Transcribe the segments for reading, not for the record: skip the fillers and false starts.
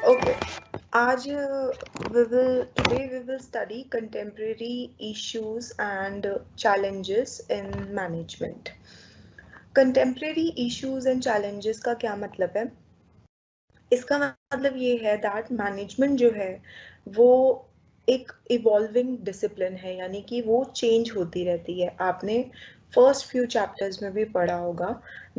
Okay. आज we will study contemporary issues and challenges in management. Contemporary issues and challenges का क्या मतलब है? इसका मतलब ये है दैट मैनेजमेंट जो है वो एक इवॉल्विंग डिसिप्लिन है, यानी कि वो चेंज होती रहती है। आपने फर्स्ट फ्यू चैप्टर्स में भी पढ़ा होगा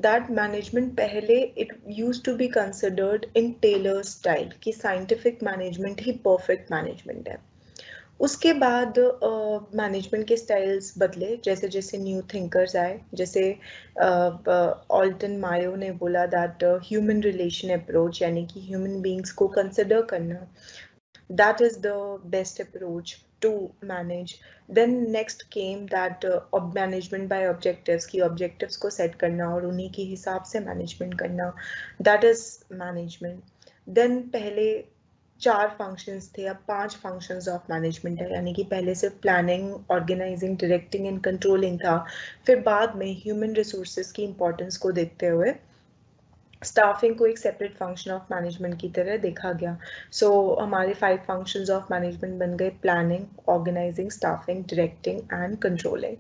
दैट मैनेजमेंट पहले it use to be considered in Taylor style कि साइंटिफिक मैनेजमेंट ही परफेक्ट मैनेजमेंट है। उसके बाद मैनेजमेंट के स्टाइल्स बदले जैसे जैसे न्यू थिंकर्स आए, जैसे ऑल्टन मायो ने बोला दैट ह्यूमन रिलेशन अप्रोच, यानी कि ह्यूमन बींग्स को कंसिडर करना, that is the best approach to manage. Then next came that management by objectives, की objectives को set करना और उन्हीं के हिसाब से management करना, that is management. Then पहले 4 फंक्शंस थे, अब 5 फंक्शंस ऑफ मैनेजमेंट है, यानी कि पहले सिर्फ planning, organizing, directing and controlling था। फिर बाद में ह्यूमन रिसोर्सेज की इंपॉर्टेंस को देखते हुए स्टाफिंग को एक सेपरेट फंक्शन ऑफ मैनेजमेंट की तरह देखा गया। सो हमारे 5 फंक्शंस ऑफ मैनेजमेंट बन गए planning, organizing, staffing, directing and controlling.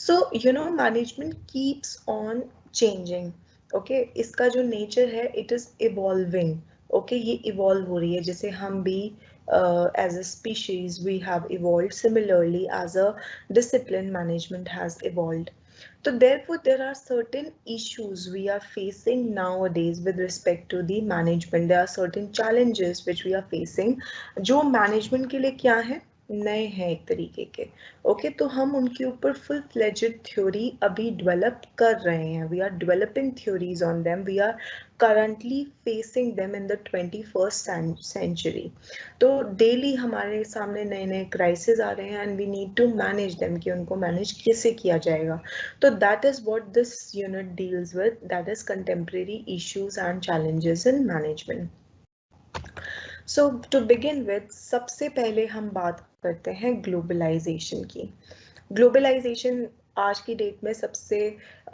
So management keeps on changing. Okay, इसका जो नेचर है इट इज इवॉल्विंग। ओके, ये इवॉल्व हो रही है, जैसे हम भी as a species we have evolved, similarly as a discipline management has evolved. So therefore there are certain issues we are facing nowadays with respect to the management. There are certain challenges which we are facing जो management के लिए क्या है, नए हैं एक तरीके के। ओके, तो हम उनके ऊपर फुल फ्लेजेड थ्योरी अभी डेवलप कर रहे हैं। We are developing theories on them, we are currently facing them in the 21st century. तो डेली हमारे सामने नए नए क्राइसिस आ रहे हैं and we need to manage them कि उनको मैनेज कैसे किया जाएगा। तो that is what this unit deals with, that is contemporary issues and challenges in management. So to begin with, सबसे पहले हम बात करते हैं ग्लोबलाइजेशन की। ग्लोबलाइजेशन आज की डेट में सबसे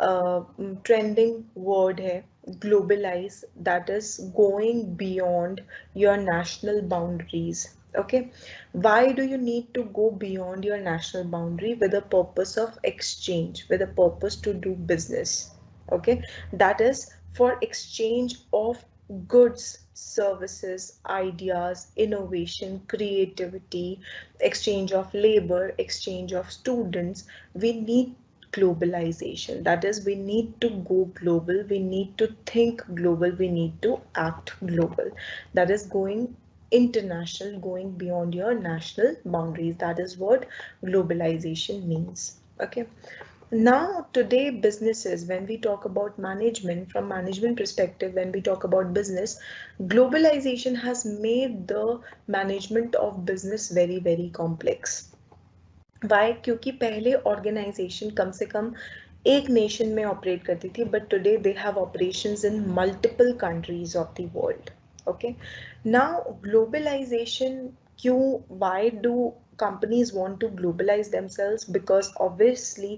ट्रेंडिंग वर्ड है, globalize, that is going beyond your national boundaries. Okay, why do you need to go beyond your national boundary? With a purpose of exchange, with a purpose to do business. Okay, that is for exchange of goods, services, ideas, innovation, creativity, exchange of labor, exchange of students. We need globalization. That is, we need to go global, we need to think global, we need to act global. That is going international, going beyond your national boundaries. That is what globalization means. Okay, now today businesses, when we talk about management, from management perspective, when we talk about business, globalization has made the management of business very very complex. Why? क्योंकि पहले organisation कम से कम एक nation में operate करती थी, but today they have operations in multiple countries of the world. Okay, now globalisation क्यों, why do companies want to globalize themselves? Because obviously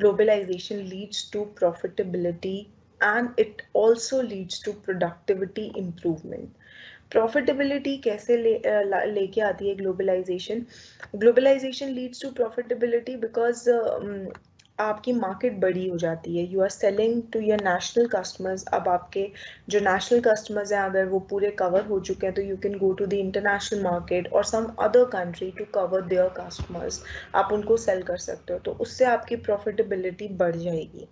globalization leads to profitability and it also leads to productivity improvement. Profitability कैसे लेके आती है globalization? Globalization leads to profitability because आपकी market बड़ी हो जाती है, you are selling to your national customers. अब आपके जो नेशनल कस्टमर्स हैं अगर वो पूरे कवर हो चुके हैं तो you can go to the international market और some other country to cover their customers, आप उनको सेल कर सकते हो, तो उससे आपकी प्रॉफिटेबिलिटी बढ़ जाएगी।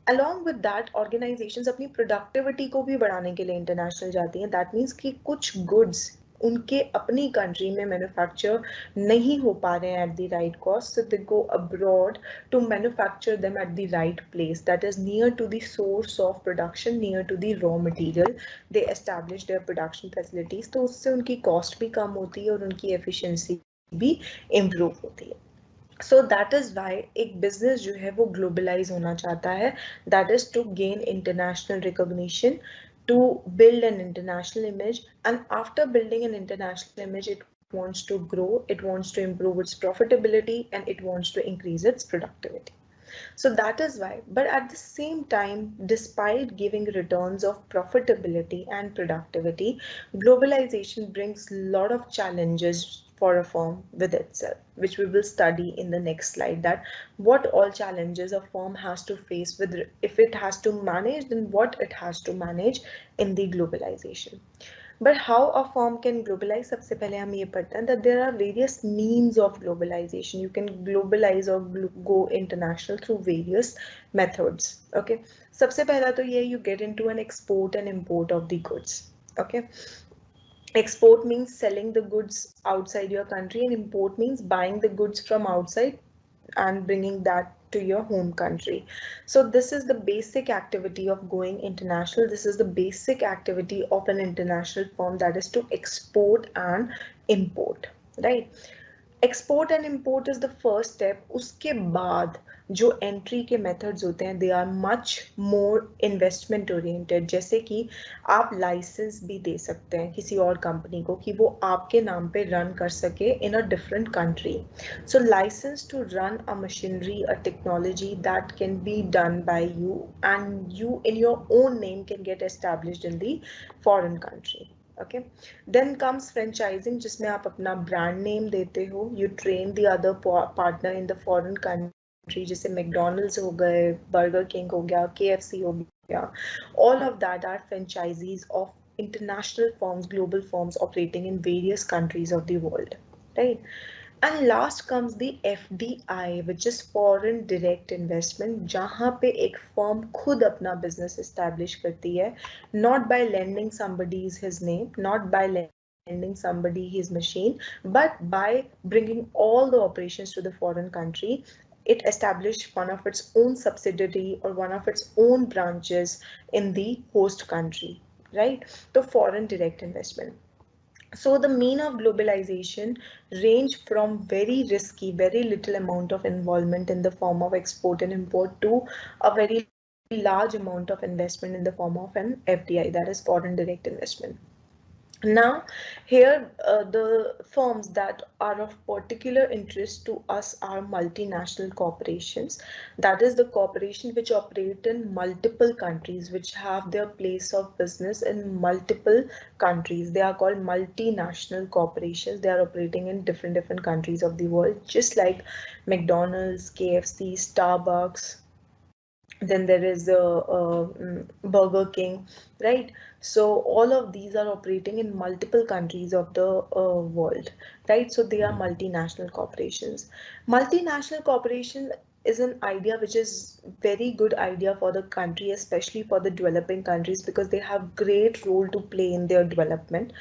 अलॉन्ग विद दैट ऑर्गेनाइजेशंस अपनी प्रोडक्टिविटी को भी बढ़ाने के लिए इंटरनेशनल जाती हैं। दैट मीन्स कि कुछ गुड्स उनके अपनी कंट्री में मैन्युफैक्चर नहीं हो पा रहे हैं at the right cost, so they go abroad to manufacture them at the right place, that is near to the source of production, near to the raw material. They establish their production facilities, तो उससे उनकी cost भी कम होती है और उनकी efficiency भी improve होती है। सो दैट इज वाई एक बिजनेस जो है वो ग्लोबलाइज होना चाहता है, that is to gain international recognition, to build an international image, and after building an international image it wants to grow, it wants to improve its profitability, and it wants to increase its productivity. So that is why, but at the same time, despite giving returns of profitability and productivity, globalization brings a lot of challenges for a firm with itself, which we will study in the next slide, that what all challenges a firm has to face with, if it has to manage, then what it has to manage in the globalization. But how a firm can globalize, सबसे पहले हम ये पढ़ते हैं that there are various means of globalization. You can globalize or go international through various methods. Okay, सबसे पहला तो ये you get into an export and import of the goods. Okay, export means selling the goods outside your country, and import means buying the goods from outside and bringing that to your home country. So this is the basic activity of going international. This is the basic activity of an international firm, that is to export and import, right? Export and import is the first step. उसके बाद जो entry के methods होते हैं they are much more investment oriented. जैसे कि आप licence भी दे सकते हैं किसी और कंपनी को कि वो आपके नाम पे रन कर सके in a different country. So licence to run a machinery, a technology that can be done by you and you in your own name can get established in the foreign country. Okay, then comes franchising, जिसमें आप अपना brand name देते हो. You train the other partner in the foreign country, जैसे McDonald's हो गए, Burger King हो गया, KFC हो गया. All of that are franchisees of international firms, global firms operating in various countries of the world, right? And last comes the FDI, which is foreign direct investment, जहाँ पे एक firm खुद अपना business establish करती है, not by lending somebody his name, not by lending somebody his machine, but by bringing all the operations to the foreign country. It established one of its own subsidiary or one of its own branches in the host country, right? The foreign direct investment. So the mean of globalization range from very risky, very little amount of involvement in the form of export and import to a very large amount of investment in the form of an FDI, that is foreign direct investment. Now, here the firms that are of particular interest to us are multinational corporations. That is the corporation which operate in multiple countries, which have their place of business in multiple countries. They are called multinational corporations. They are operating in different countries of the world, just like McDonald's, KFC, Starbucks. Then there is Burger King, right? So all of these are operating in multiple countries of the world, right? So they are multinational corporations. Multinational corporation is an idea which is very good idea for the country, especially for the developing countries, because they have great role to play in their development.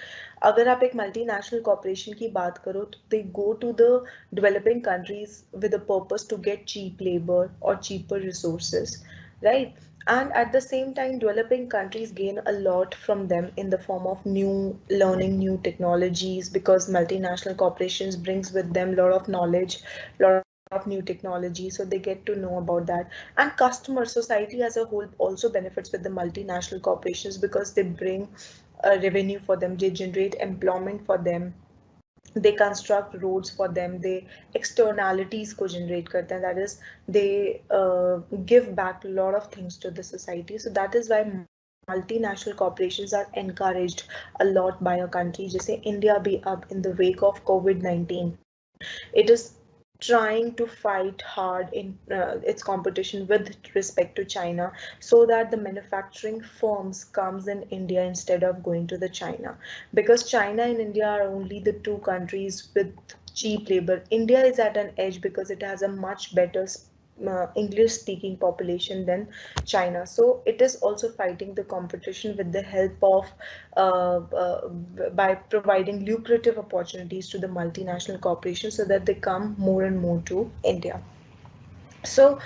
अगर आप एक multinational corporation की बात करो तो they go to the developing countries with a purpose to get cheap labor or cheaper resources, right? And at the same time, developing countries gain a lot from them in the form of new learning, new technologies, because multinational corporations brings with them a lot of knowledge, lot of new technology, so they get to know about that. And customer society as a whole also benefits with the multinational corporations because they bring revenue for them, they generate employment for them, they construct roads for them, they externalities को generate करते हैं, that is they give back a lot of things to the society. So that is why multinational corporations are encouraged a lot by a country. जैसे India भी अब in the wake of COVID-19, it is trying to fight hard in its competition with respect to China, so that the manufacturing firms comes in India instead of going to the China, because China and India are only the two countries with cheap labor. India is at an edge because it has a much better English speaking population than China. So it is also fighting the competition with the help of by providing lucrative opportunities to the multinational corporations so that they come more and more to India. So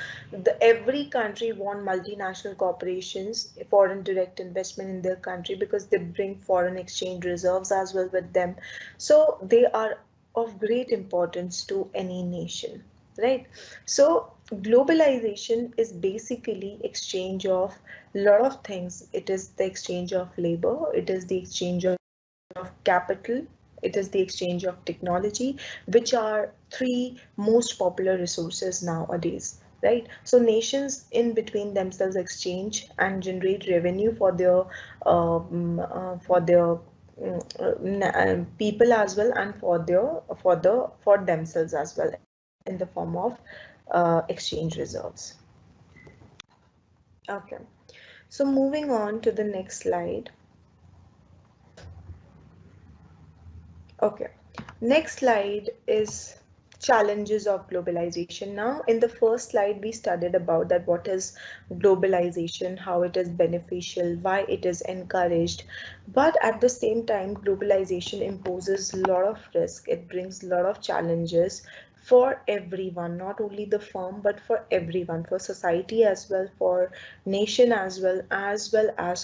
every country want multinational corporations, foreign direct investment in their country, because they bring foreign exchange reserves as well with them. So they are of great importance to any nation, right? So globalization is basically exchange of a lot of things. It is the exchange of labor, it is the exchange of capital, it is the exchange of technology, which are three most popular resources nowadays. right? So nations in between themselves exchange and generate revenue for their people as well, and for themselves as well, in the form of exchange reserves. Okay, so moving on to the next slide. Okay, next slide is challenges of globalization. Now, in the first slide, we studied about that what is globalization, how it is beneficial, why it is encouraged. But at the same time, globalization imposes a lot of risk. It brings a lot of challenges for everyone, not only the firm, but for everyone, for society as well, for nation as well as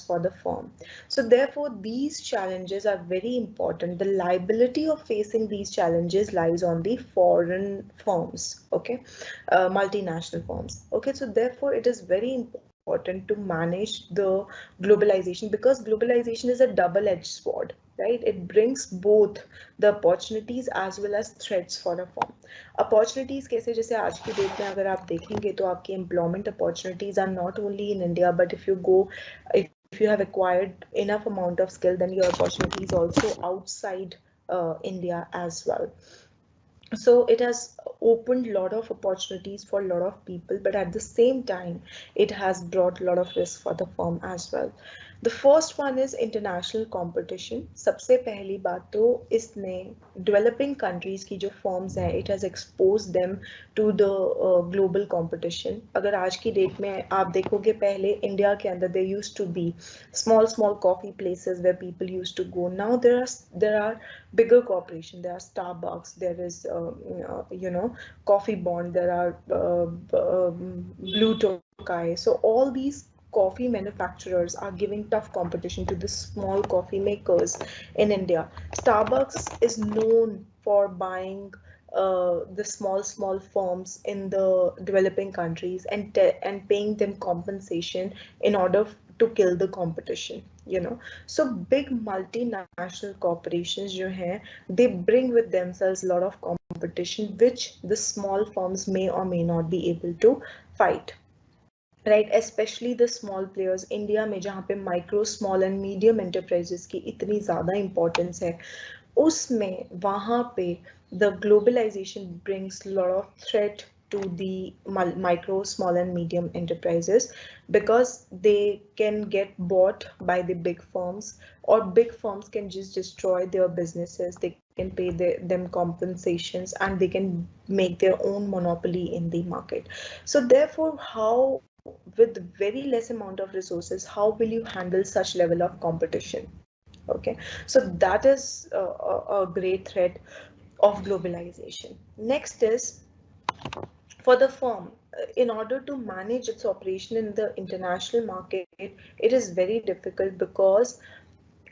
for the firm. So therefore, these challenges are very important. The liability of facing these challenges lies on the foreign firms, okay, multinational firms. Okay, so therefore, it is very important to manage the globalization, because globalization is a double-edged sword, right? It brings both the opportunities as well as threats for a firm. Opportunities कैसे, जैसे आज की date में अगर आप देखेंगे तो आपकी employment opportunities are not only in India, but if you have acquired enough amount of skill, then your opportunities also outside India as well. So it has opened a lot of opportunities for a lot of people, but at the same time, it has brought a lot of risk for the firm as well. The first one is international competition. सबसे पहली बात तो इसने developing countries की जो firms हैं, it has exposed them to the global competition. अगर आज की डेट में आप देखोगे, पहले इंडिया के अंदर there used to be small coffee places where people used to go. Now there are bigger corporation. There are Starbucks, there is Coffee Bond, there are Blue Tokai. So all these coffee manufacturers are giving tough competition to the small coffee makers in India. Starbucks is known for buying the small firms in the developing countries and paying them compensation in order to kill the competition, you know. So big multinational corporations जो हैं, they bring with themselves a lot of competition which the small firms may or may not be able to fight, right? Especially the small players. India में जहाँ पे micro, small and medium enterprises की इतनी ज़्यादा importance है, उसमें वहाँ पे the globalization brings a lot of threat to the micro, small and medium enterprises, because they can get bought by the big firms, or big firms can just destroy their businesses. They can pay them compensations, and they can make their own monopoly in the market. So therefore, how, with very less amount of resources, how will you handle such level of competition? Okay, so that is a great threat of globalization. Next is, for the firm, in order to manage its operation in the international market, it is very difficult, because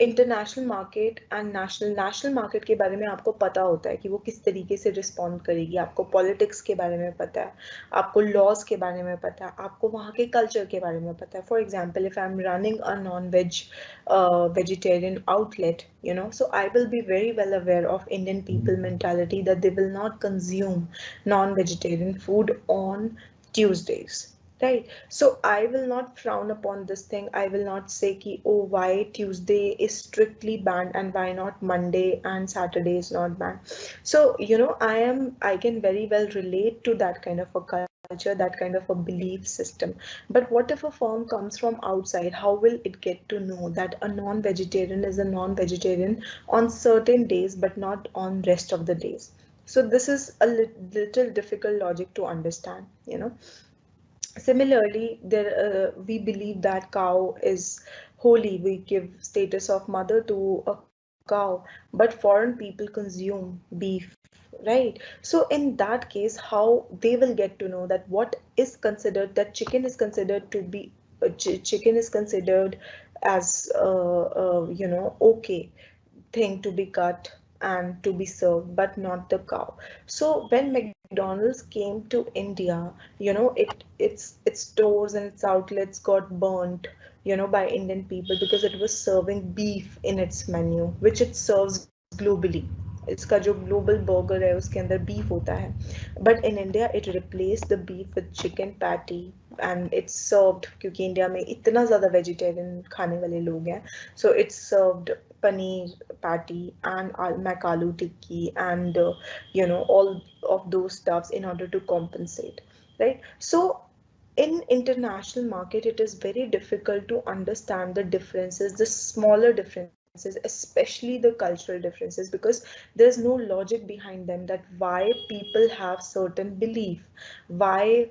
international market and national market के बारे में आपको पता होता है कि वो किस तरीके से रिस्पॉन्ड करेगी, आपको पॉलिटिक्स के बारे में पता है, आपको लॉज के बारे में पता है, आपको वहाँ के कल्चर के बारे में पता है. For example, if I am running a non veg vegetarian outlet, you know, so I will be very well aware of Indian people mentality, that they will not consume non-vegetarian food on Tuesdays. Right. So I will not frown upon this thing. I will not say ki, oh, why Tuesday is strictly banned and why not Monday and Saturday is not banned. So, you know, I can very well relate to that kind of a culture, that kind of a belief system. But what if a firm comes from outside? How will it get to know that a non-vegetarian is a non-vegetarian on certain days, but not on rest of the days? So this is a little difficult logic to understand, you know. Similarly, we believe that cow is holy. We give status of mother to a cow, but foreign people consume beef, right? So in that case, how they will get to know that what is considered, that chicken is considered to be chicken is considered as okay thing to be cut and to be served, but not the cow. So when McDonald's came to India, you know, its stores and its outlets got burnt, you know, by Indian people, because it was serving beef in its menu, which it serves globally. इसका जो global burger है उसके अंदर beef होता है, but in India it replace the beef with chicken patty and it's served, क्योंकि India में इतना ज़्यादा वेजिटेरियन खाने वाले लोग हैं, so it's served paneer patty and makalu tikki and all of those stuffs in order to compensate, right? So in international market it is very difficult to understand the differences, the smaller differences, especially the cultural differences, because there's no logic behind them, that why people have certain belief, why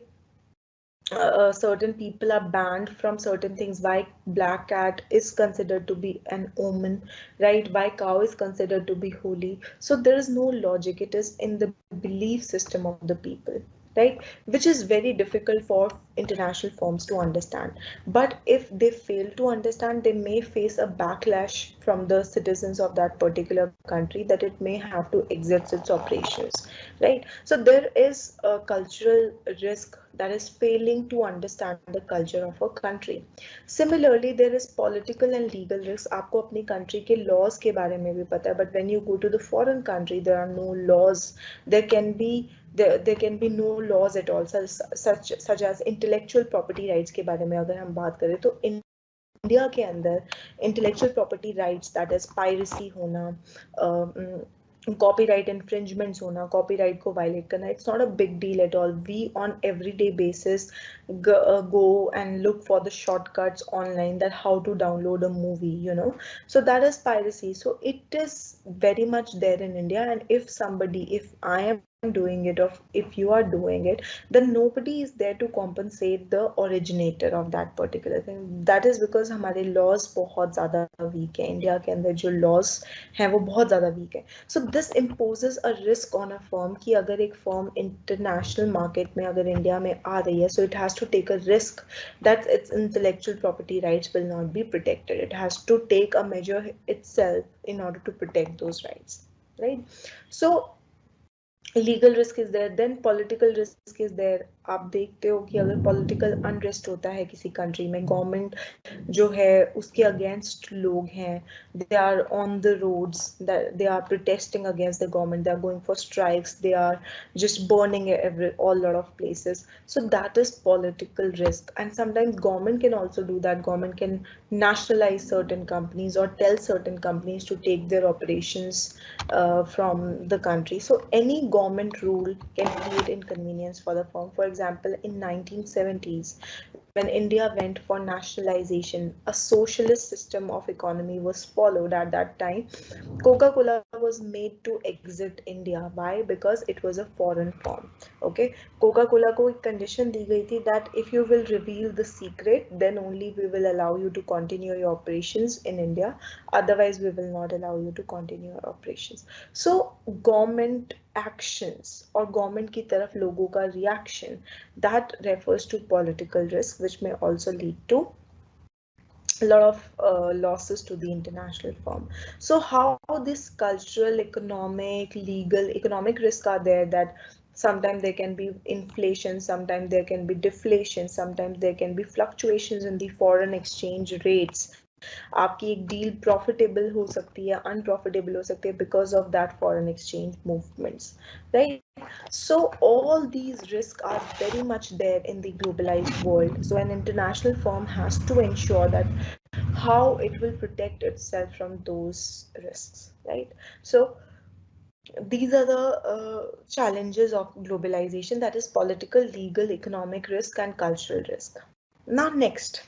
certain people are banned from certain things, why black cat is considered to be an omen, right? Why cow is considered to be holy. So there is no logic, it is in the belief system of the people, right? Which is very difficult for international firms to understand. But if they fail to understand, they may face a backlash from the citizens of that particular country, that it may have to exit its operations, right? So there is a cultural risk, that is failing to understand the culture of a country. Similarly, there is political and legal risk. आपको अपनी country के laws के बारे में भी पता है, but when you go to the foreign country, there are no laws. There can be no laws at all, such as intellectual property rights के बारे में अगर हम बात करें तो इंडिया के अंदर intellectual property rights, that is piracy होना, copyright infringements होना, copyright को violate करना, it's not a big deal at all. We on everyday basis go and look for the shortcuts online, that how to download a movie, so that is piracy. So it is very much there in India, and if I am doing it, or if you are doing it, then nobody is there to compensate the originator of that particular thing. That is because हमारे laws बहुत ज़्यादा weak है, India के अंदर जो laws हैं वो बहुत ज़्यादा weak है. So this imposes a risk on a firm कि अगर एक firm international market में अगर इंडिया में आ रही है, so it has to take a risk that its intellectual property rights will not be protected. It has to take a measure itself in order to protect those rights, right? So legal risk is there, then political risk is there. आप देखते हो कि अगर political unrest होता है किसी country में, government जो है उसके अगेंस्ट लोग हैं, they are on the roads, they are protesting against the government, they are going for strikes, they are just burning all lot of places. So that is political risk, and sometimes government can also do that. Government can nationalize certain companies or tell certain companies to take their operations from the country. So any government rule can create inconvenience for the firm. For example, in 1970s, when India went for nationalization, a socialist system of economy was followed at that time. Coca-Cola was made to exit India. Why? Because it was a foreign firm. Okay, Coca-Cola को एक condition दी गई थी that if you will reveal the secret, then only we will allow you to continue your operations in India. Otherwise, we will not allow you to continue your operations. So government actions or government की तरफ लोगों का reaction, that refers to political risk, which may also lead to a lot of losses to the international firm. So how this cultural, economic, legal, economic risk are there, that sometimes there can be inflation, sometimes there can be deflation, sometimes there can be fluctuations in the foreign exchange rates. आपकी एक deal profitable हो सकती है, unprofitable हो सकती है because of that foreign exchange movements, right? So all these risks are very much there in the globalized world. So an international firm has to ensure that how it will protect itself from those risks, right? So these are the challenges of globalization, that is political, legal, economic risk and cultural risk. Now next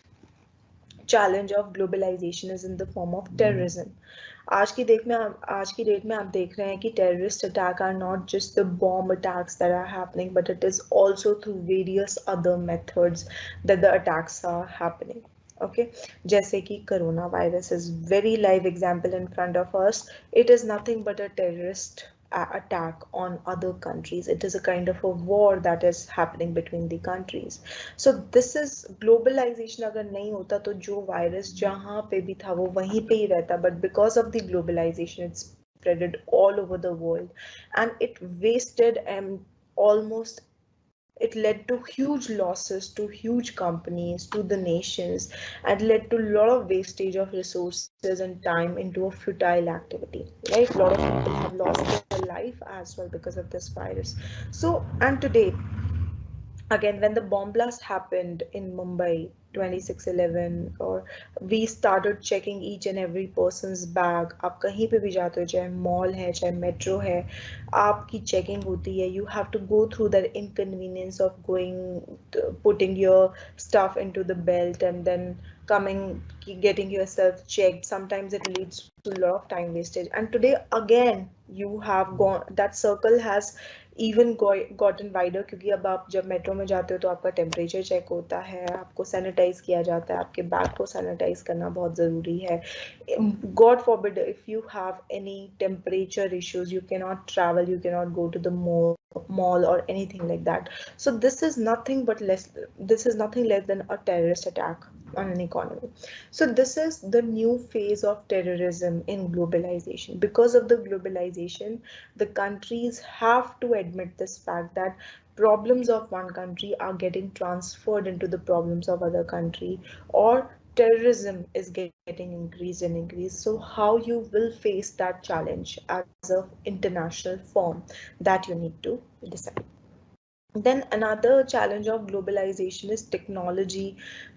challenge of globalization is in the form of terrorism. आज की date में आप देख रहे हैं कि terrorist attack are not just the bomb attacks that are happening, but it is also through various other methods that the attacks are happening. Okay, जैसे कि corona virus is very live example in front of us. It is nothing but a terrorist attack on other countries. It is a kind of a war that is happening between the countries. So this is globalization. अगर नहीं होता तो जो virus जहाँ पे भी था वो वहीं पे ही रहता, but because of the globalization it spreaded all over the world and it wasted almost It led to huge losses to huge companies, to the nations, and led to a lot of wastage of resources and time into a futile activity. Right? A lot of people have lost their life as well because of this virus. So, and today, again, when the bomb blast happened in Mumbai 26/11, or we started checking each and every person's bag. आप कहीं पे भी जाते हो, चाहे mall है चाहे metro है, आपकी चेकिंग होती है. You have to go through that inconvenience of going, putting your stuff into the belt and then coming, getting yourself checked. Sometimes it leads to a lot of time wastage. And today again, you have gone, that circle has even gotten wider, क्योंकि अब आप जब metro में जाते हो तो आपका temperature check होता है, आपको सैनिटाइज किया जाता है, आपके बैग को सैनिटाइज करना बहुत ज़रूरी है. God forbid if you have any temperature issues, you cannot travel, you cannot go to the mall or anything like that. So this is nothing less than a terrorist attack on an economy. So this is the new phase of terrorism in globalization. Because of the globalization, the countries have to admit this fact that problems of one country are getting transferred into the problems of other country, or terrorism is getting increased and increased. So how you will face that challenge as a international form, that you need to decide. Then another challenge of globalization is technology,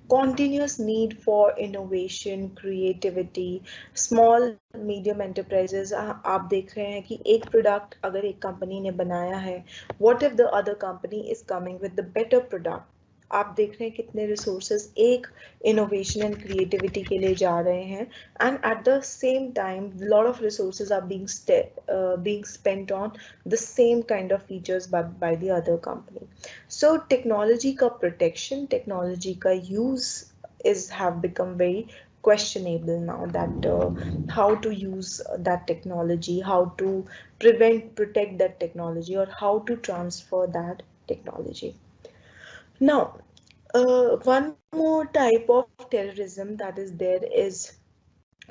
continuous need for innovation, creativity. Small medium enterprises, आप देख रहे हैं कि एक product अगर एक company ने बनाया है, what if the other company is coming with the better product? आप देख रहे हैं कितने रिसोर्सेज एक इनोवेशन एंड क्रिएटिविटी के लिए जा रहे हैं, and at the same time lot of resources are being spent on the same kind of features but by the other company. So technology ka protection, technology ka use is have become very questionable now, that how to use that technology, how to protect that technology, or how to transfer that technology. Now, one more type of terrorism that is there is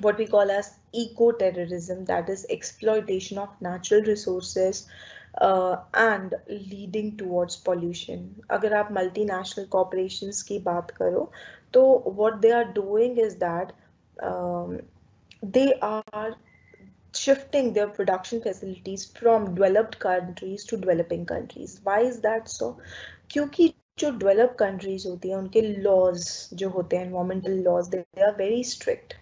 what we call as eco-terrorism, that is exploitation of natural resources and leading towards pollution. अगर आप multinational corporations की बात करो, तो what they are doing is that they are shifting their production facilities from developed countries to developing countries. Why is that so? क्योंकि जो develop countries होती हैं उनके लॉज जो होते हैं, environmental laws, they are very strict.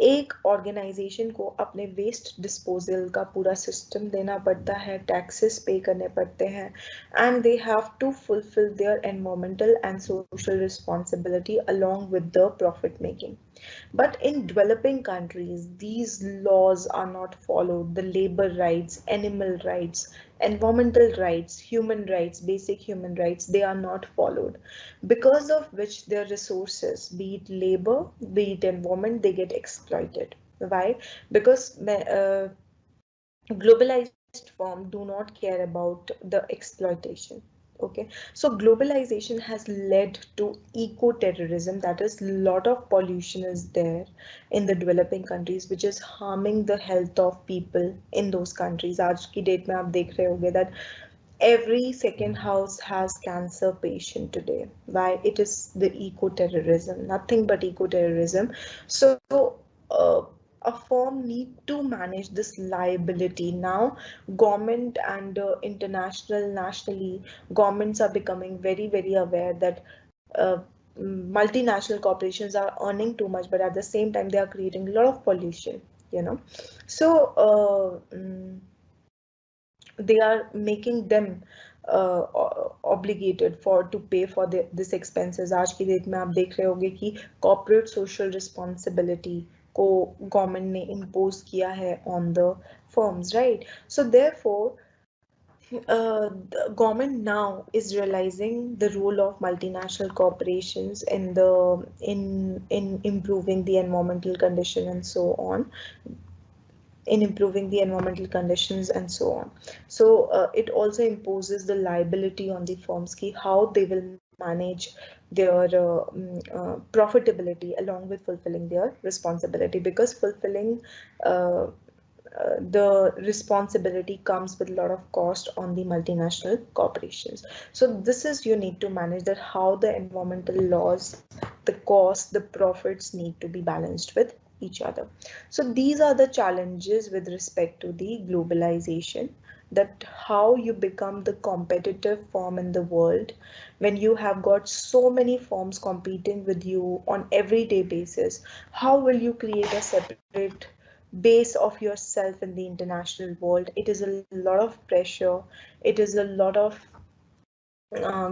एक organization को अपने वेस्ट डिस्पोजल का पूरा सिस्टम देना पड़ता है, टैक्सेस पे करने पड़ते हैं, and they have to fulfil their environmental and social responsibility along with the profit making. But in developing countries, these laws are not followed. The labor rights, animal rights, environmental rights, human rights, basic human rights, they are not followed. Because of which their resources, be it labor, be it environment, they get exploited. Why? Because globalized firms do not care about the exploitation. Okay, so globalization has led to eco-terrorism, that is lot of pollution is there in the developing countries which is harming the health of people in those countries. आज की date में आप देख रहे होंगे that every second house has cancer patient today. Why? It is the eco-terrorism, nothing but eco-terrorism. So a firm need to manage this liability. Now government and international, nationally, governments are becoming very aware that multinational corporations are earning too much, but at the same time they are creating a lot of pollution, you know. So they are making them obligated for to pay for this expenses. आज की date में आप देख रहे होंगे कि corporate social responsibility को government ने impose किया है on the firms, right? So therefore the government now is realizing the role of multinational corporations in improving the environmental condition and so on, in improving the environmental conditions and so on. So it also imposes the liability on the firms ki how they will manage their profitability along with fulfilling their responsibility, because fulfilling uh, the responsibility comes with a lot of cost on the multinational corporations. So this is you need to manage that how the environmental laws, the cost, the profits need to be balanced with each other. So these are the challenges with respect to the globalization, that how you become the competitive firm in the world when you have got so many firms competing with you on everyday basis. How will you create a separate base of yourself in the international world? It is a lot of pressure, it is a lot of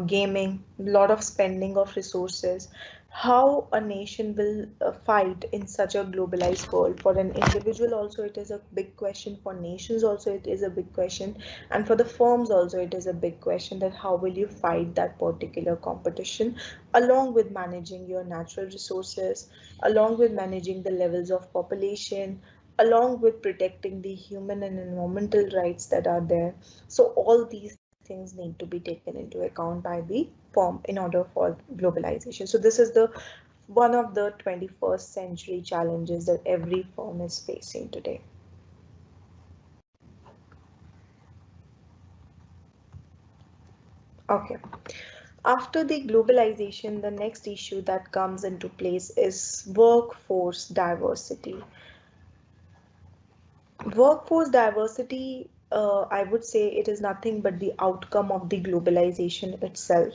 gaming, lot of spending of resources. How a nation will fight in such a globalized world? For an individual also it is a big question, for nations also it is a big question, and for the firms also it is a big question, that how will you fight that particular competition, along with managing your natural resources, along with managing the levels of population, along with protecting the human and environmental rights that are there. So all these things need to be taken into account by the firm in order for globalization. So this is the one of the 21st century challenges that every firm is facing today. Okay. After the globalization, the next issue that comes into place is workforce diversity. Workforce diversity, I would say it is nothing but the outcome of the globalization itself.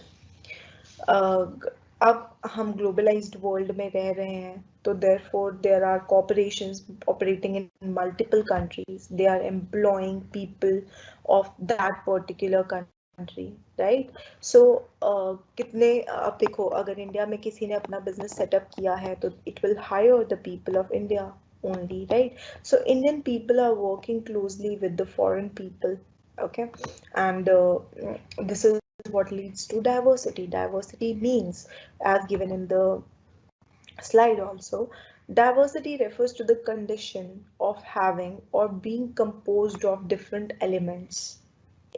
अब हम globalised world में रह रहे हैं, तो therefore there are corporations operating in multiple countries, they are employing people of that particular country, right? So कितने, अब देखो अगर इंडिया में किसी ने अपना बिजनेस सेटअप किया है तो it will hire the people of India only, right? So Indian people are working closely with the foreign people, okay? And this is what leads to diversity. Diversity means, as given in the slide also, diversity refers to the condition of having or being composed of different elements.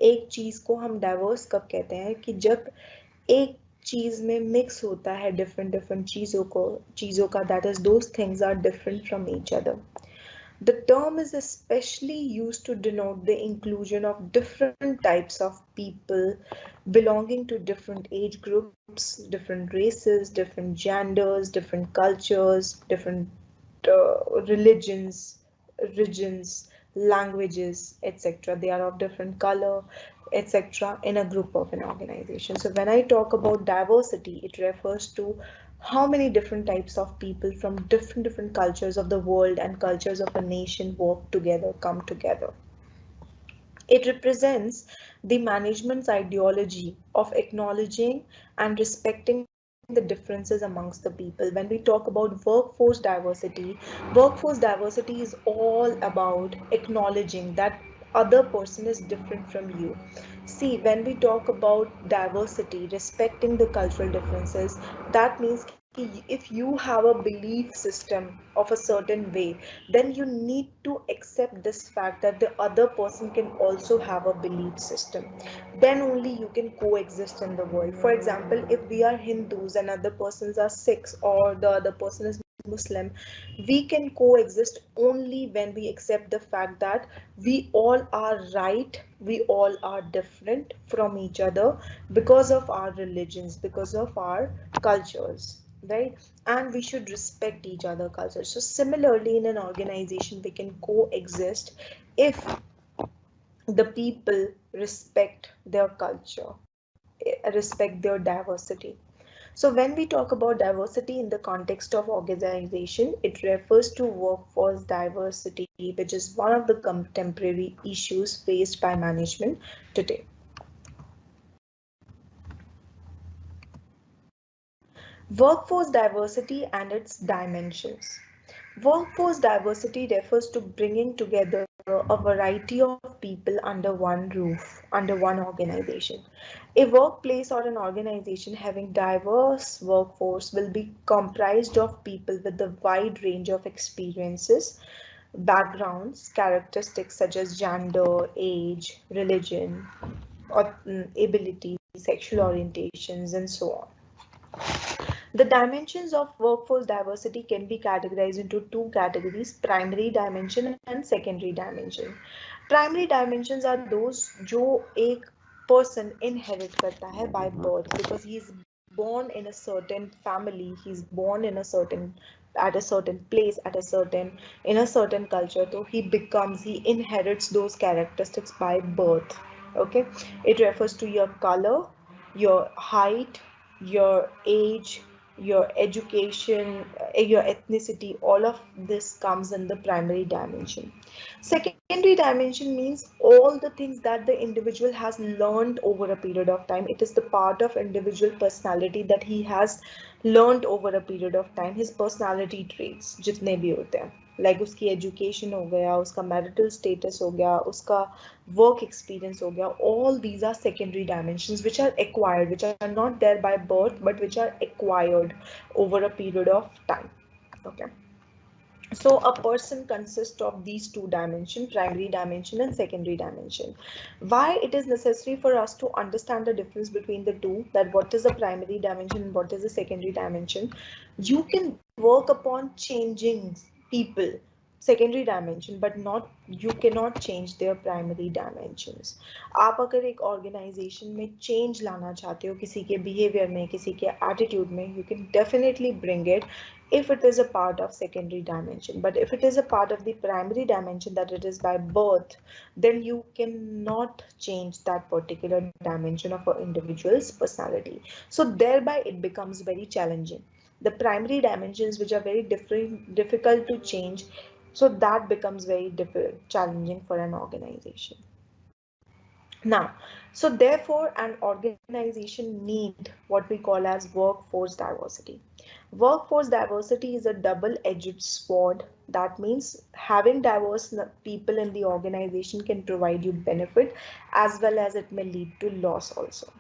एक चीज को हम diverse कब कहते हैं कि जब एक चीज में मिक्स होता है डिफरेंट डिफरेंट चीजों का, that is those things are different from each other. The term is especially used to denote the inclusion of different types of people belonging to different age groups, different races, different genders, different cultures, different religions, regions, languages, etc. They are of different color, etc. in a group of an organization. So when I talk about diversity, it refers to how many different types of people from different cultures of the world and cultures of a nation work together, come together. It represents the management's ideology of acknowledging and respecting the differences amongst the people. When we talk about workforce diversity is all about acknowledging that other person is different from you. See, when we talk about diversity, respecting the cultural differences, that means if you have a belief system of a certain way, then you need to accept this fact that the other person can also have a belief system. Then only you can coexist in the world. For example, if we are Hindus and other persons are Sikhs, or the other person is Muslim, we can coexist only when we accept the fact that we all are right, we all are different from each other because of our religions, because of our cultures, right? And we should respect each other culture. So similarly, in an organization we can coexist if the people respect their culture, respect their diversity. So when we talk about diversity in the context of organization, it refers to workforce diversity, which is one of the contemporary issues faced by management today. Workforce diversity and its dimensions. Workforce diversity refers to bringing together a variety of people under one roof, under one organization. A workplace or an organization having diverse workforce will be comprised of people with a wide range of experiences, backgrounds, characteristics such as gender, age, religion, or ability, sexual orientations, and so on. The dimensions of workforce diversity can be categorized into two categories, primary dimension and secondary dimension. Primary dimensions are those जो एक person inherit करता है by birth, because he is born in a certain family, he's born in a certain at a certain place, at a certain in a certain culture, so he inherits those characteristics by birth. Okay, it refers to your color, your height, your age, your education, your ethnicity. All of this comes in the primary dimension. Secondary dimension means all the things that the individual has learned over a period of time. It is the part of individual personality that he has learned over a period of time. His personality traits जितने भी होते हैं, like उसकी education हो गया, उसका marital status हो गया, उसका work experience हो गया. All these are secondary dimensions which are acquired, which are not there by birth, but which are acquired over a period of time. Okay. So a person consists of these two dimensions, primary dimension and secondary dimension. Why it is necessary for us to understand the difference between the two, that what is the primary dimension and what is the secondary dimension. You can work upon changing people, secondary dimension, but not, you cannot change their primary dimensions. आप अगर एक organization में change लाना चाहते हो किसी के behavior में, किसी के attitude में, you can definitely bring it if it is a part of secondary dimension. But if it is a part of the primary dimension, that it is by birth, then you cannot change that particular dimension of an individual's personality. So thereby it becomes very challenging. The primary dimensions which are very difficult to change, so that becomes very challenging for an organization. Now, so therefore an organization need what we call as workforce diversity. Workforce diversity is a double-edged sword. That means having diverse people in the organization can provide you benefit, as well as it may lead to loss also.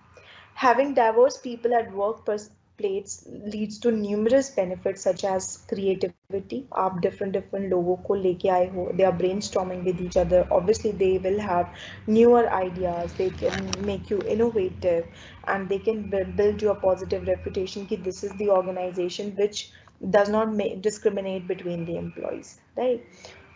Having diverse people at workplace leads to numerous benefits such as creativity. आप different लोगों को लेके आए हो, they are brainstorming with each other. Obviously, they will have newer ideas. They can make you innovative, and they can build you a positive reputation. कि this is the organization which does not discriminate between the employees, right?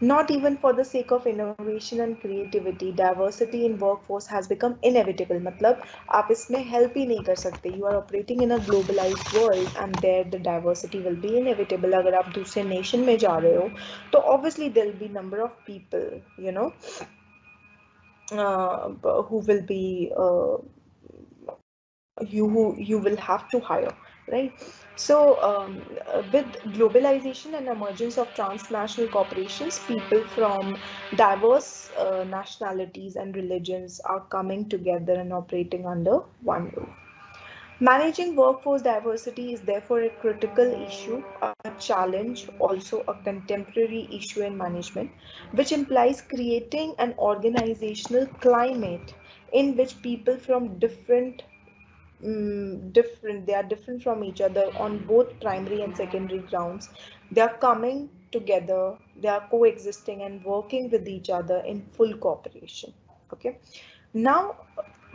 Not even for the sake of innovation and creativity, diversity in workforce has become inevitable. मतलब आप इसमें help ही नहीं कर सकते. You are operating in a globalized world, and there the diversity will be inevitable. अगर आप दूसरे nation में जा रहे हो, तो obviously there will be number of people, you know, who will be you will have to hire, right? So with globalization and emergence of transnational corporations, people from diverse nationalities and religions are coming together and operating under one roof. Managing workforce diversity is therefore a critical issue, a challenge, also a contemporary issue in management, which implies creating an organizational climate in which people from they are different from each other on both primary and secondary grounds. They are coming together, they are coexisting and working with each other in full cooperation. Okay, now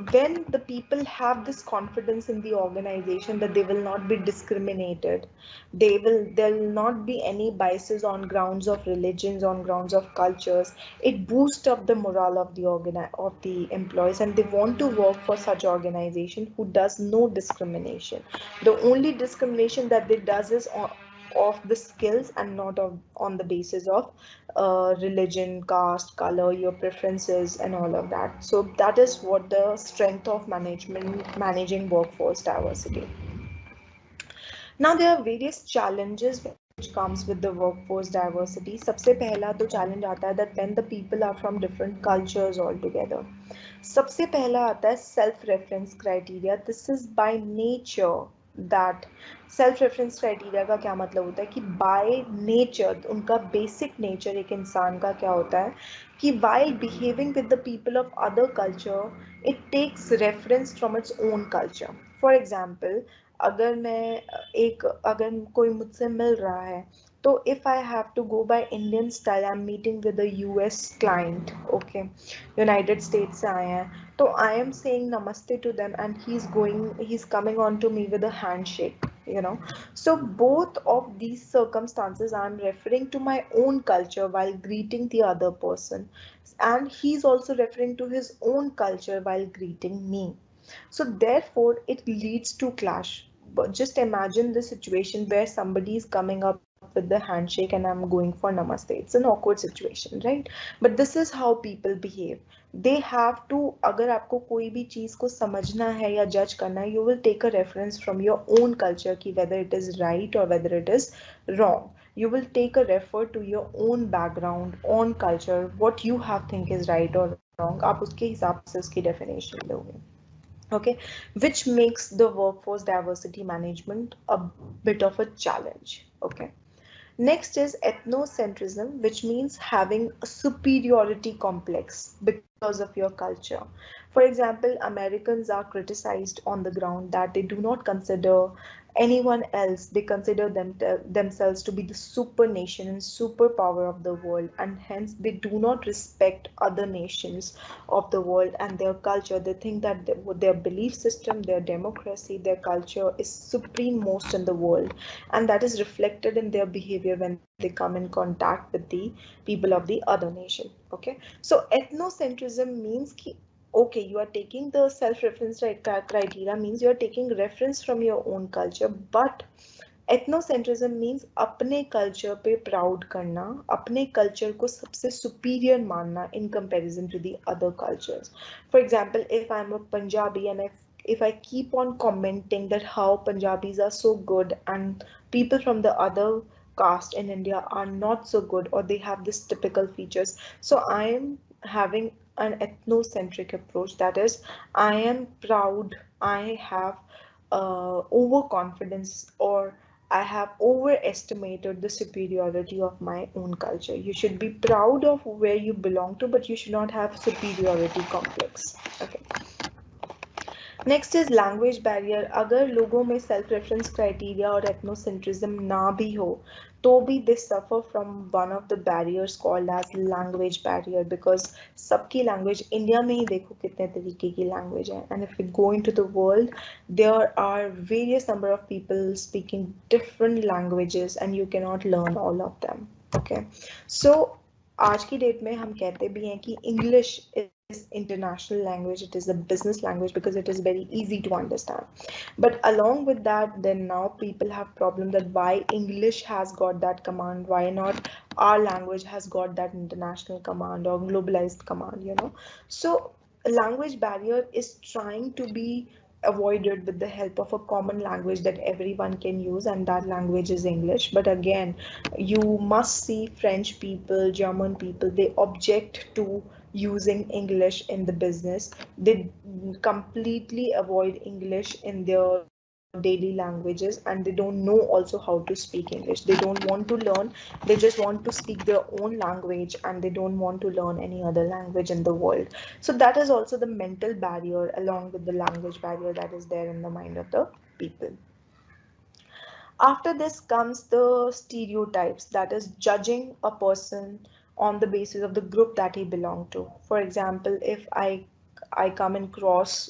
when the people have this confidence in the organization that they will not be discriminated, there will not be any biases on grounds of religions, on grounds of cultures, it boosts up the morale of the employees, and they want to work for such organization who does no discrimination. The only discrimination that they does is of the skills, and not on the basis of religion, caste, color, your preferences, and all of that. So that is what the strength of managing workforce diversity. Now there are various challenges which comes with the workforce diversity. सबसे पहला तो challenge आता है that when the people are from different cultures altogether. सबसे पहला आता है self-reference criteria. This is by nature that self-reference criteria का क्या मतलब होता है कि by nature उनका basic nature एक इंसान का क्या होता है कि while behaving with the people of other culture, it takes reference from its own culture. For example, अगर कोई मुझसे मिल रहा है, तो if I have to go by Indian style, I'm meeting with a US client, okay, United States से आए हैं, तो I am saying namaste to them and he's coming on to me with a handshake. you know. So both of these circumstances, I'm referring to my own culture while greeting the other person, and he's also referring to his own culture while greeting me. So therefore it leads to clash. But just imagine the situation where somebody is coming up with the handshake and I'm going for namaste. It's an awkward situation, right? But this is how people behave. They have to, अगर आपको कोई भी चीज को समझना है या जज करना है, you will take a reference from your own culture कि whether it is right or whether it is wrong. You will take a refer to your own background, own culture, what you have think is right or wrong. आप उसके हिसाब से उसकी definition दोगे. Okay, which makes the workforce diversity management a bit of a challenge. Okay. Next is ethnocentrism, which means having a superiority complex because of your culture. For example, Americans are criticized on the ground that they do not consider anyone else, they consider themselves to be the super nation and superpower of the world, and hence they do not respect other nations of the world and their culture. They think that their belief system, their democracy, their culture is supreme most in the world, and that is reflected in their behavior when they come in contact with the people of the other nation. Okay, so ethnocentrism means ki, okay, you are taking the self-reference criteria, means you are taking reference from your own culture, but ethnocentrism means अपने culture पे proud करना, अपने culture को सबसे superior मानना in comparison to the other cultures. For example, if I'm a Punjabi and if I keep on commenting that how Punjabis are so good and people from the other caste in India are not so good, or they have this typical features, so I am having an ethnocentric approach. That is, I am proud, I have overconfidence, or I have overestimated the superiority of my own culture. You should be proud of where you belong to, but you should not have superiority complex. Okay. Next is language barrier. अगर लोगों में self reference criteria और ethnocentrism ना भी हो तो भी they suffer from one of the barriers called as language barrier, because सबकी लैंग्वेज, इंडिया में ही देखो कितने तरीके की लैंग्वेज है, and if you go into the world there are various number of people speaking different languages and you can not learn all of them. Okay, सो आज की डेट में हम कहते भी हैं कि English is international language, it is a business language because it is very easy to understand. But along with that, then now people have problem that why English has got that command, why not our language has got that international command or globalized command, you know. So language barrier is trying to be avoided with the help of a common language that everyone can use, and that language is English. But again, you must see French people, German people, they object to using English in the business. They completely avoid English in their daily languages, and they don't know also how to speak English. They don't want to learn, they just want to speak their own language, and they don't want to learn any other language in the world. So that is also the mental barrier along with the language barrier that is there in the mind of the people. After this comes the stereotypes, that is judging a person on the basis of the group that he belonged to. For example, if I come across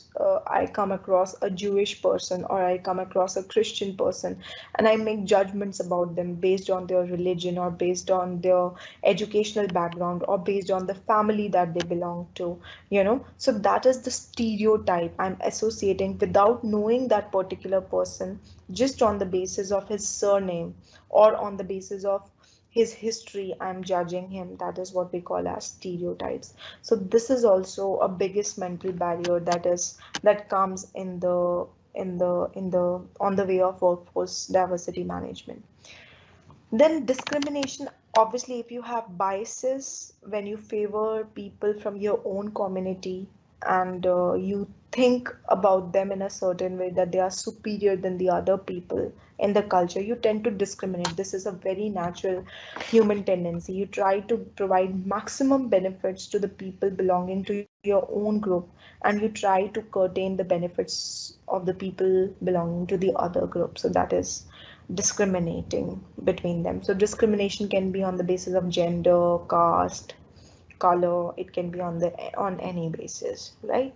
a Jewish person, or I come across a Christian person, and I make judgments about them based on their religion or based on their educational background or based on the family that they belong to, you know. So that is the stereotype I'm associating without knowing that particular person, just on the basis of his surname or on the basis of his history, I'm judging him. That is what we call as stereotypes. So this is also a biggest mental barrier that comes in the on the way of workforce diversity management. Then discrimination, obviously, if you have biases when you favor people from your own community, and you think about them in a certain way that they are superior than the other people in the culture, you tend to discriminate. This is a very natural human tendency. You try to provide maximum benefits to the people belonging to your own group, and you try to curtail the benefits of the people belonging to the other group. So that is discriminating between them. So discrimination can be on the basis of gender, caste, color. It can be on any basis, right?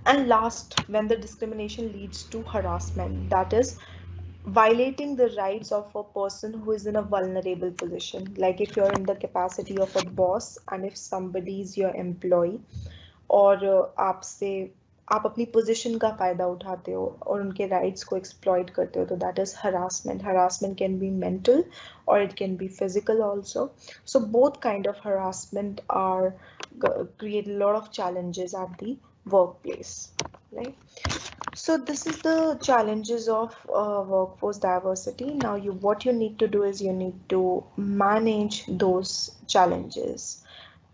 And last, when the discrimination leads to harassment, that is violating the rights of a person who is in a vulnerable position. Like if you're in the capacity of a boss and if somebody is your employee और आपसे आप अपनी position का फायदा उठाते हो और उनके राइट्स को एक्सप्लॉइट करते हो तो that is harassment. Harassment can be mental और it can be physical also. So both kind of harassment are create a lot of challenges at the workplace, right? So this is the challenges of workforce diversity. Now what you need to do is you need to manage those challenges.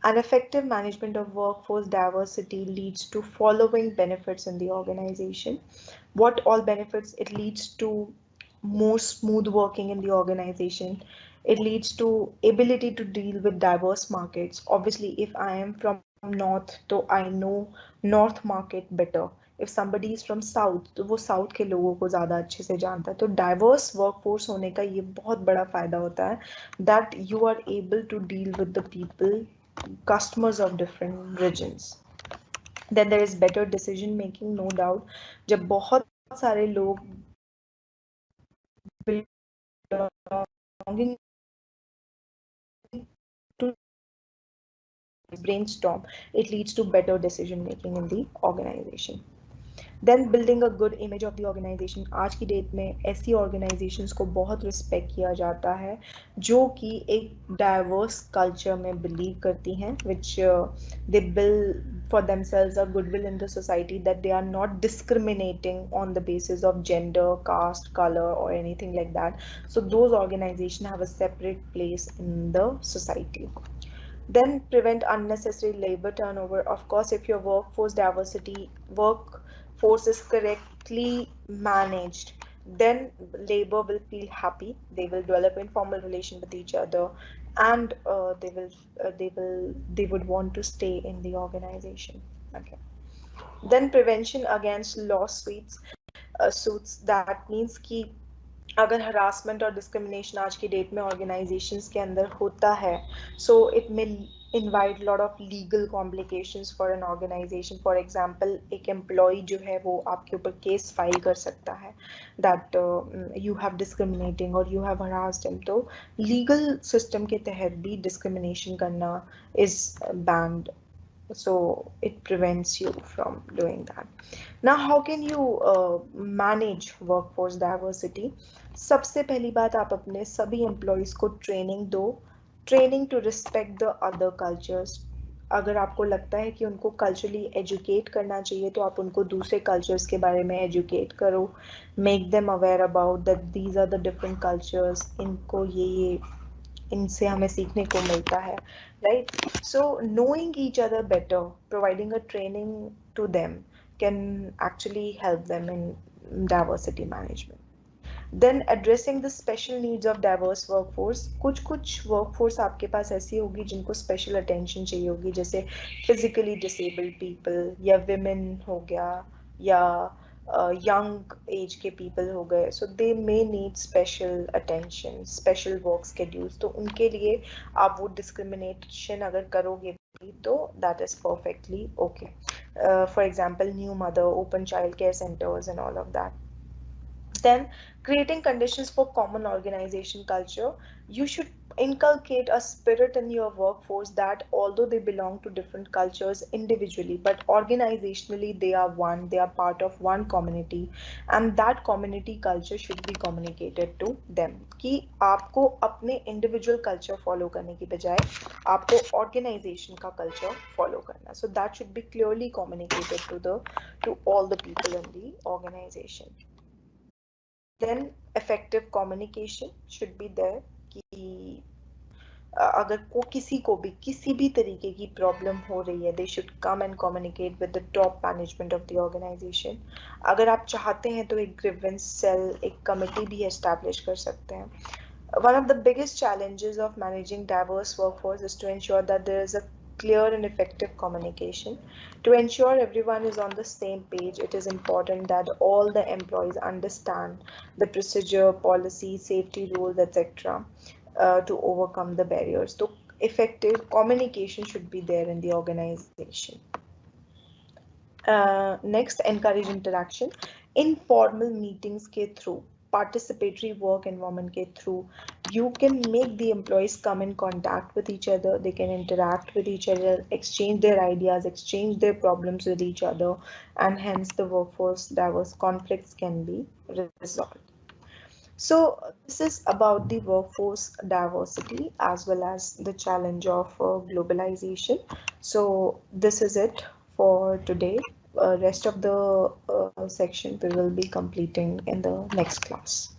An effective management of workforce diversity leads to following benefits in the organization. What all benefits? It leads to more smooth working in the organization. It leads to ability to deal with diverse markets. Obviously, if I am from north, तो I know north market better. If somebody is from south, तो वो south के लोगों को ज़्यादा अच्छे से जानता है. तो diverse workforce होने का ये बहुत बड़ा फायदा होता है that you are able to deal with the people, customers of different regions. Then there is better decision making, no doubt. जब बहुत सारे लोग belonging to brainstorm, it leads to better decision making in the organization. Then building a good image of the organization. आज की date में ऐसी organisations को बहुत रिस्पेक्ट किया जाता है जो कि एक डाइवर्स कल्चर में बिलीव करती हैं, which they build for themselves a goodwill in the society, that they are not discriminating on the basis of gender, caste, color or anything like that. So those organizations have a separate place in the society. Then prevent unnecessary labor turnover. Of course, if your workforce is correctly managed, then labor will feel happy. They will develop informal relation with each other, and they would want to stay in the organization. Okay. Then prevention against lawsuits. Suits, that means कि अगर harassment और discrimination आज की date में organizations के अंदर होता है, so it may invite lot of legal complications for an organization. For example, एक employee जो है वो आपके ऊपर case file कर सकता है that you have discriminating or you have harassed him. तो legal system के तहत भी discrimination करना is banned, so it prevents you from doing that. Now how can you manage workforce diversity? सबसे पहली बात, आप अपने सभी एम्प्लॉयज को ट्रेनिंग दो. Training to respect the other cultures. अगर आपको लगता है कि उनको कल्चरली एजुकेट करना चाहिए तो आप उनको दूसरे कल्चर्स के बारे में एजुकेट करो. Make them aware about that these are the different cultures. इनको ये इनसे हमें सीखने को मिलता है, right? So knowing each other better, providing a training to them can actually help them in diversity management. Then addressing the special needs of diverse workforce. कुछ workforce आपके पास ऐसी होगी जिनको special attention चाहिए होगी, जैसे physically disabled people या women हो गया या young age के people हो गए. So they may need special attention, special work schedules. तो उनके लिए आप वो discrimination अगर करोगे भी तो that is perfectly okay. For example, new mother, open child care centers and all of that. Then creating conditions for common organization culture. You should inculcate a spirit in your workforce that although they belong to different cultures individually, but organizationally they are one, they are part of one community, and that community culture should be communicated to them. कि आपको अपने individual culture follow करने की बजाय आपको organization का culture follow करना. So that should be clearly communicated to all the people in the organization. Then effective communication should be there कि अगर किसी को भी किसी भी तरीके की प्रॉब्लम हो रही है, they should come and communicate with the top management of the organization. अगर आप चाहते हैं तो एक grievance cell, एक committee भी establish कर सकते हैं. One of the biggest challenges of managing diverse workforce is to ensure that there is a clear and effective communication. To ensure everyone is on the same page, it is important that all the employees understand the procedure, policy, safety rules, etc. To overcome the barriers. So effective communication should be there in the organization. Next, encourage interaction. Informal meetings के through, participatory work environment के through, you can make the employees come in contact with each other. They can interact with each other, exchange their ideas, exchange their problems with each other, and hence the workforce diverse conflicts can be resolved. So this is about the workforce diversity as well as the challenge of globalization. So this is it for today. Rest of the section we will be completing in the next class.